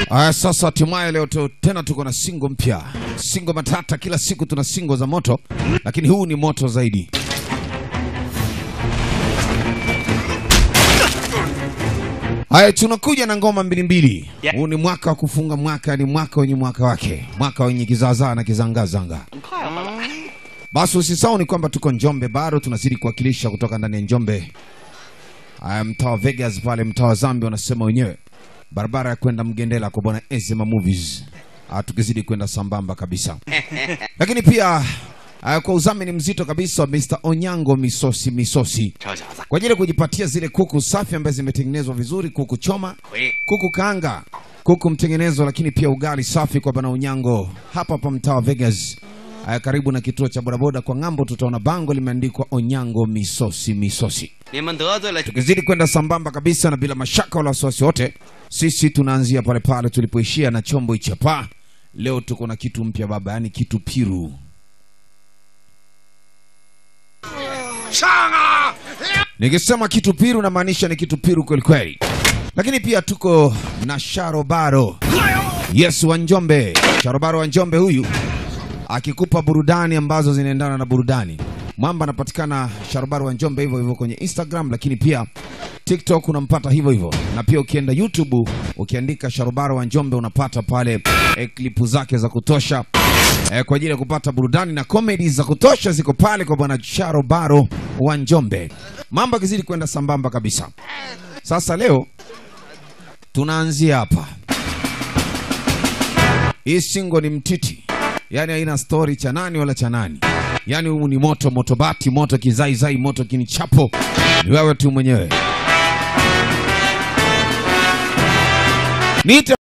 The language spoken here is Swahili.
Sasa hatimaye leo tena tuko na single mpya. Single matata, kila siku tuna single za moto, lakini huu ni moto zaidi. Tunakuja na ngoma mbili. Huu ni mwaka wa kufunga mwaka, ni mwaka wenye mwaka wake. Mwaka wenye kizaazaa na kizangazanga. Basi usisahau ni kwamba tuko Njombe, bado tunazidi kuwakilisha kutoka ndani ya Njombe. Mtaa Vegas pale, mtaa Zambia wanasema wenyewe. Barabara ya kwenda Mgendela kwa bwana Ezema Movies. Tukizidi kwenda sambamba kabisa. Lakini pia kwa udhamini mzito kabisa wa Mr. Onyango Misosi. Kwa ajili ya kujipatia zile kuku safi ambazo zimetengenezwa vizuri, kuku choma, kuku kaanga, kuku mtengenezo, lakini pia ugali safi kwa bwana Onyango. Hapa mtaa Vegas. Karibu na kituo cha bodaboda, kwa ngambo tutaona bango limeandikwa Onyango Misosi. Tukizidi kwenda sambamba kabisa na bila mashaka wala wasiwasi wote, sisi tunaanzia pale pale tulipoishia na chombo ichapa. Leo tuko na kitu mpya baba, yani kitu piru. Nikisema kitu piru na maanisha ni kitu piru kweli kweli. Lakini pia tuko na Sharobaro. Yes, wa Njombe. Sharobaro wa Njombe huyu akikupa burudani ambazo zinaendana na burudani. Mwamba anapatikana Sharobaro wa Njombe hivyo kwenye Instagram, lakini pia TikTok unampata hivyo. Na pia ukienda YouTube ukiandika Sharobaro wa Njombe unapata pale klipu zake za kutosha kwa ajili ya kupata burudani, na comedy za kutosha ziko pale kwa bwana Sharobaro wa Njombe. Mambo kizidi kwenda sambamba kabisa. Sasa leo tunaanzia hapa. Hii single ni mtiti. Yani haina story cha nani wala cha nani. Yani huu ni moto bati, moto kizaizai, moto kinichapo. Ni wewe tu mwenyewe. Nita